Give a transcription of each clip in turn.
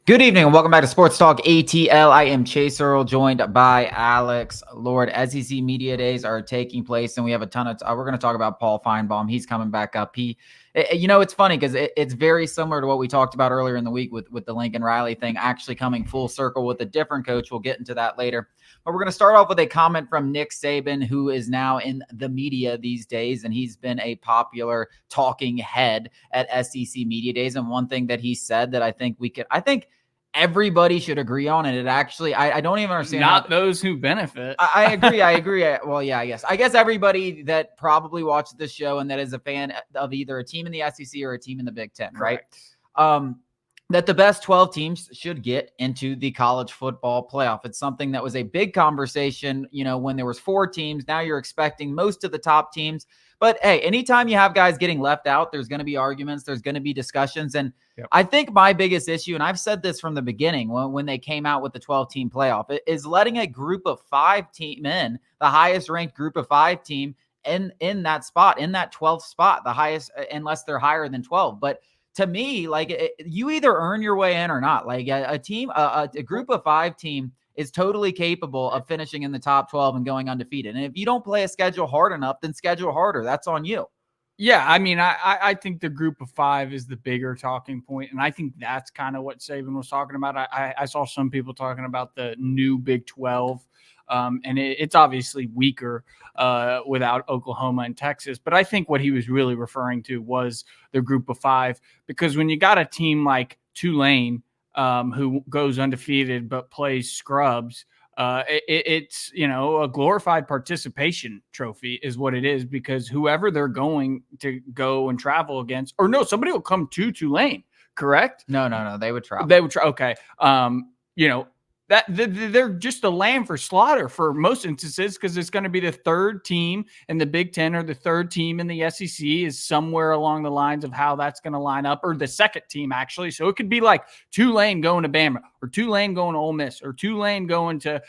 Good evening and welcome back to Sports Talk ATL. I am Chase Earl, joined by Alex Lord. SEC Media Days are taking place, and we have a ton of. We're going to talk about Paul Feinbaum. He's coming back up. It's funny because it's very similar to what we talked about earlier in the week with the Lincoln Riley thing, actually coming full circle with a different coach. We'll get into that later. But we're going to start off with a comment from Nick Saban, who is now in the media these days, and he's been a popular talking head at SEC Media Days. And one thing that he said that I think everybody should agree on, and it actually, I don't even understand. Not those who benefit. I agree. Well, yeah, I guess everybody that probably watches this show and that is a fan of either a team in the SEC or a team in the Big Ten, Correct. right? That the best 12 teams should get into the college football playoff. It's something that was a big conversation, when there was 4 teams. Now you're expecting most of the top teams. But hey, anytime you have guys getting left out, there's going to be arguments, there's going to be discussions. And yep. I think my biggest issue, and I've said this from the beginning when they came out with the 12-team playoff, is letting a group of 5 team in, the highest ranked group of 5 team in that spot, in that 12th spot, the highest, unless they're higher than 12. But to me, you either earn your way in or not. Like a team, a group of 5 team is totally capable of finishing in the top 12 and going undefeated. And if you don't play a schedule hard enough, then schedule harder. That's on you. Yeah, I mean, I think the group of 5 is the bigger talking point, and I think that's kind of what Saban was talking about. I saw some people talking about the new Big 12, and it's obviously weaker without Oklahoma and Texas. But I think what he was really referring to was the group of 5, because when you got a team like Tulane who goes undefeated but plays scrubs, it's a glorified participation trophy is what it is, because whoever they're going to go and travel against, or no, somebody will come to Tulane, correct? No, they would travel. They would try. Okay. That they're just a lamb for slaughter for most instances, because it's going to be the 3rd team in the Big Ten or the 3rd team in the SEC is somewhere along the lines of how that's going to line up, or the 2nd team actually. So it could be like Tulane going to Bama, or Tulane going to Ole Miss, or Tulane going to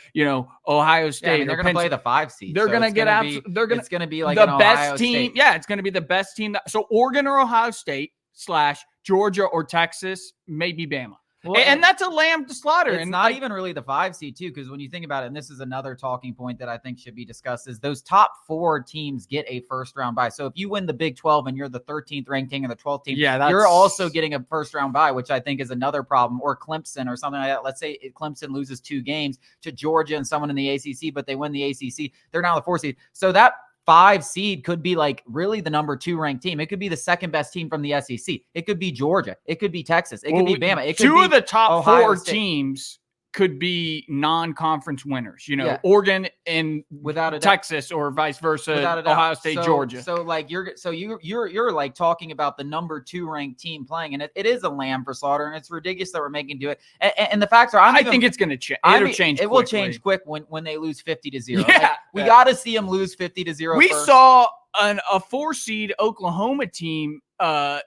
Ohio State. Yeah, I mean, they're going to play the 5 seed. They're going to get out. It's going to be like the an best Ohio team. State. Yeah, it's going to be the best team. So Oregon or Ohio State / Georgia or Texas, maybe Bama. Well, and that's a lamb to slaughter. It's not even really the 5 seed too, because when you think about it, and this is another talking point that I think should be discussed, is those top 4 teams get a first round bye. So if you win the Big 12 and you're the 13th ranked team or the 12th team, you're also getting a first round bye, which I think is another problem. Or Clemson or something like that. Let's say Clemson loses 2 games to Georgia and someone in the ACC, but they win the ACC. They're now the 4th seed. So that 5 seed could be like really the number 2 ranked team. It could be the 2nd best team from the SEC. It could be Georgia. It could be Texas. It could be Bama. It could 2 be of the top Ohio 4 State. Teams could be non-conference winners. Oregon and without a Texas, or vice versa, Ohio State, Georgia. So like you're like talking about the number 2 ranked team playing, and it is a lamb for slaughter, and it's ridiculous that we're making do it. And the facts are, I think it's going to change. It'll change. It will change quick when they lose 50-0. Yeah, we got to see them lose 50-0. We saw a 4 seed Oklahoma team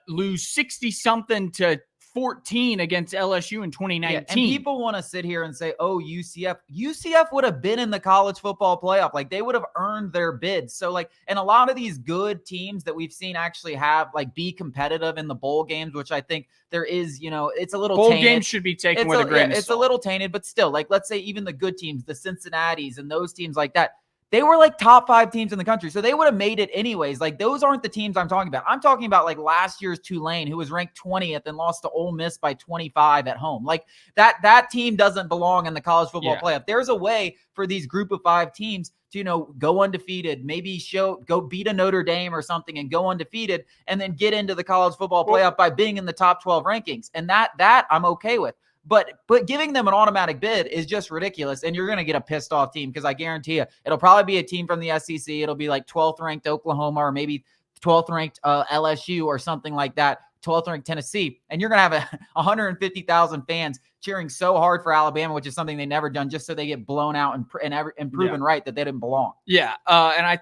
lose 60-something to 14 against LSU in 2019. Yeah, and people want to sit here and say, oh, UCF would have been in the college football playoff. Like, they would have earned their bid. So, and a lot of these good teams that we've seen actually have, be competitive in the bowl games, which I think there is, it's a little bowl tainted. Games should be taken with a grain of salt. It's a little tainted, but still, let's say even the good teams, the Cincinnatis and those teams like that, they were top 5 teams in the country. So they would have made it anyways. Those aren't the teams I'm talking about. I'm talking about last year's Tulane, who was ranked 20th and lost to Ole Miss by 25 at home. That team doesn't belong in the college football playoff. There's a way for these group of 5 teams to, go undefeated, maybe go beat a Notre Dame or something and go undefeated, and then get into the college football playoff by being in the top 12 rankings. And that I'm okay with. But giving them an automatic bid is just ridiculous, and you're going to get a pissed off team, because I guarantee you it'll probably be a team from the SEC. It'll be 12th ranked Oklahoma, or maybe 12th ranked LSU or something like that, 12th ranked Tennessee, and you're going to have 150,000 fans cheering so hard for Alabama, which is something they've never done, just so they get blown out and proven right that they didn't belong. Yeah, and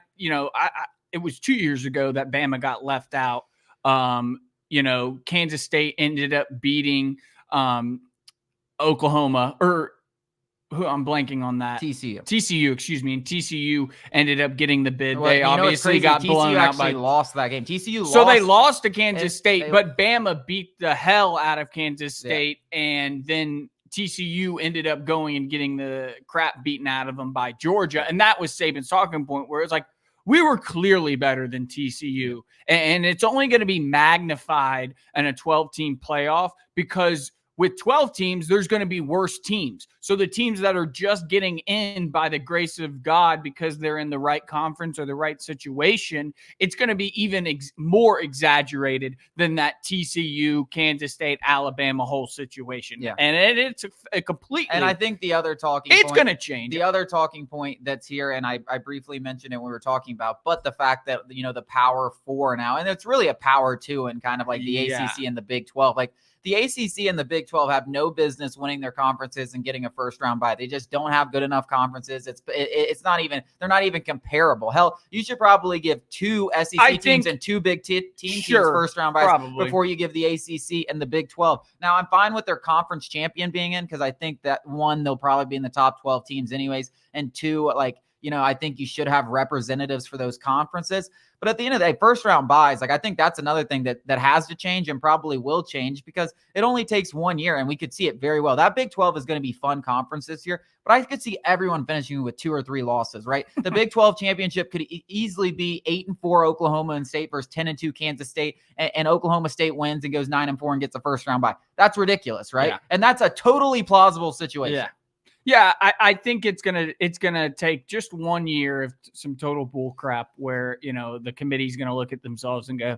it was 2 years ago that Bama got left out. Kansas State ended up beating Oklahoma, or who I'm blanking on that. TCU, excuse me. And TCU ended up getting the bid. Well, they obviously got TCU blown out actually by. lost that game. TCU So lost. they lost to Kansas State, but Bama beat the hell out of Kansas State, and then TCU ended up going and getting the crap beaten out of them by Georgia, and that was Saban's talking point, where it's like, we were clearly better than TCU, and it's only going to be magnified in a 12-team playoff because with 12 teams, there's going to be worse teams. So the teams that are just getting in by the grace of God because they're in the right conference or the right situation, it's going to be even more exaggerated than that TCU, Kansas State, Alabama whole situation. Yeah. And it's a completely. And I think the other talking it's point, going to change. The other talking point that's here, and I briefly mentioned it when we were talking about, but the fact that, the Power 4 now, and it's really a Power 2 and kind of like the ACC and the Big 12, like, the ACC and the Big 12 have no business winning their conferences and getting a first round bye. They just don't have good enough conferences. It's not even, they're not even comparable. Hell, you should probably give 2 SEC teams and 2 Big teams first round byes before you give the ACC and the Big 12. Now, I'm fine with their conference champion being in, because I think that 1, they'll probably be in the top 12 teams anyways, and 2, like, I think you should have representatives for those conferences. But at the end of the day, first round buys, like, I think that's another thing that has to change and probably will change, because it only takes 1 year, and we could see it very well. That Big 12 is going to be fun conference this year, but I could see everyone finishing with 2 or 3 losses, right? The Big 12 championship could easily be 8-4 Oklahoma and State versus 10-2 Kansas State, and Oklahoma State wins and goes 9-4 and gets a first round bye. That's ridiculous, right? Yeah. And that's a totally plausible situation. Yeah. Yeah, I think it's gonna take just 1 year of some total bull crap where, the committee's gonna look at themselves and go,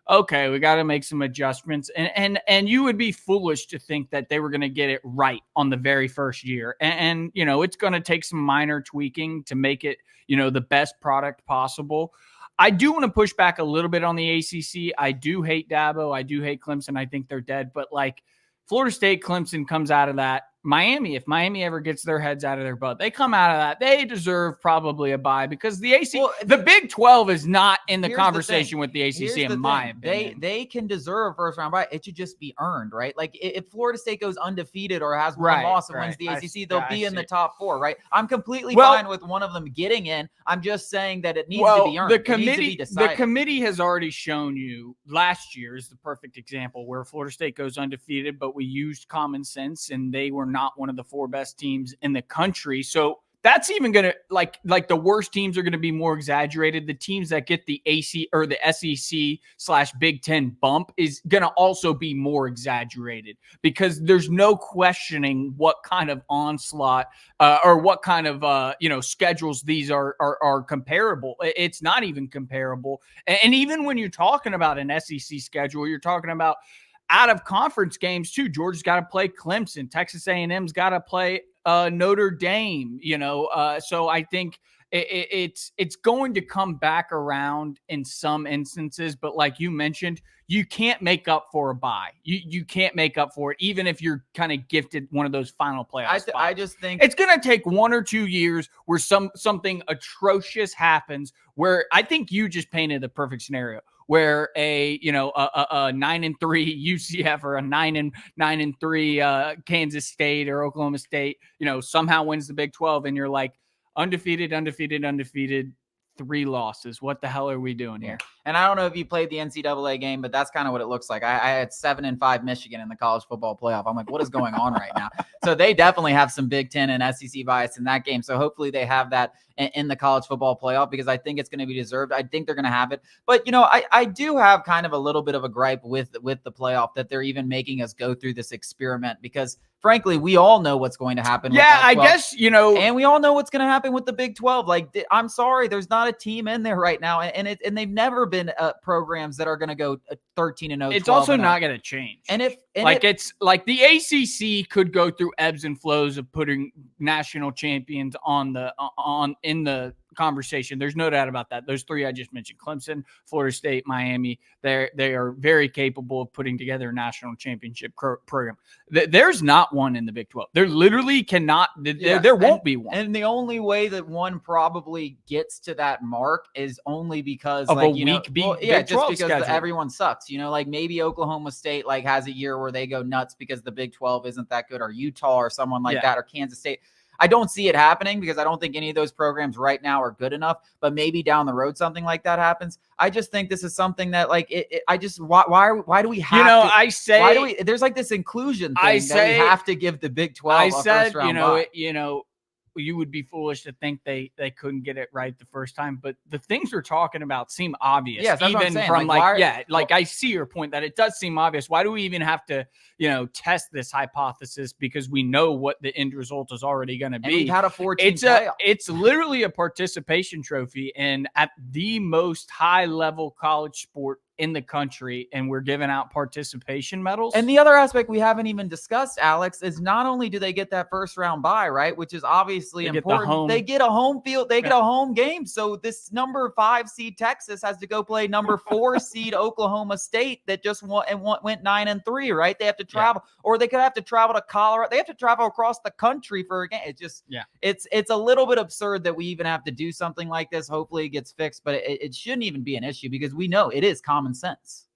okay, we got to make some adjustments, and you would be foolish to think that they were gonna get it right on the very first year, and it's gonna take some minor tweaking to make it the best product possible. I do want to push back a little bit on the ACC. I do hate Dabo. I do hate Clemson. I think they're dead, but like Florida State, Clemson comes out of that. Miami, if Miami ever gets their heads out of their butt, they come out of that. They deserve probably a bye, because the the Big 12 is not in the conversation with the ACC, in my opinion. They can deserve first round bye. It should just be earned, right? Like, if Florida State goes undefeated or has one loss and wins the ACC, they'll be in the top 4, right? I'm completely fine with one of them getting in. I'm just saying that it needs to be earned. The committee has already shown you, last year is the perfect example, where Florida State goes undefeated, but we used common sense, and they were not one of the 4 best teams in the country. So that's even going to like the worst teams are going to be more exaggerated. The teams that get the AC or the SEC/Big 10 bump is going to also be more exaggerated, because there's no questioning what kind of onslaught or what kind of schedules these are comparable. It's not even comparable. And even when you're talking about an SEC schedule, you're talking about out of conference games too. Georgia's got to play Clemson. Texas A&M's got to play Notre Dame. So I think it's going to come back around in some instances. But like you mentioned, you can't make up for a bye. You can't make up for it, even if you're kind of gifted one of those final playoffs. I just think it's going to take 1 or 2 years where something atrocious happens. Where I think you just painted the perfect scenario, where a 9-3 UCF or a 9-3 Kansas State or Oklahoma State, somehow wins the Big 12, and you're like undefeated, 3 losses. What the hell are we doing here? And I don't know if you played the NCAA game, but that's kind of what it looks like. I had 7-5 Michigan in the college football playoff. I'm like, what is going on right now? So they definitely have some Big Ten and SEC bias in that game. So hopefully they have that in the college football playoff, because I think it's going to be deserved. I think they're going to have it. But, I do have kind of a little bit of a gripe with the playoff, that they're even making us go through this experiment, because frankly, we all know what's going to happen. Yeah, I guess, and we all know what's going to happen with the Big 12. Like, I'm sorry, there's not a team in there right now. And they've never been programs that are going to go 13-0. It's also not going to change. It's like the ACC could go through ebbs and flows of putting national champions in the conversation. There's no doubt about that. Those 3 I just mentioned, Clemson, Florida State, Miami, they are very capable of putting together a national championship program. There's not one in the Big 12. There literally cannot. There won't be one. And the only way that one probably gets to that mark is only because of a weak Big 12 just because schedule. Everyone sucks. Like maybe Oklahoma State has a year where they go nuts because the Big 12 isn't that good, or Utah or someone like that, or Kansas State. I don't see it happening because I don't think any of those programs right now are good enough, but maybe down the road something like that happens. I just think this is something that like why do we have to? I say why do we? There's like this inclusion thing that we have to give the Big 12 a first round bye. You would be foolish to think they couldn't get it right the first time, but the things we're talking about seem obvious. Yes, that's what I'm saying. From I see your point that it does seem obvious. Why do we even have to, test this hypothesis because we know what the end result is already going to be? And we've had a 14 playoff. It's literally a participation trophy, and at the most high level college sport in the country, and we're giving out participation medals. And the other aspect we haven't even discussed, Alex, is not only do they get that first round bye, right, which is obviously important. They get a home field, they get a home game. So this number 5 seed Texas has to go play number 4 seed Oklahoma State that just went 9-3, right? They have to travel, or they could have to travel to Colorado. They have to travel across the country for a game. It just, it's a little bit absurd that we even have to do something like this. Hopefully it gets fixed, but it shouldn't even be an issue because we know it is common sense.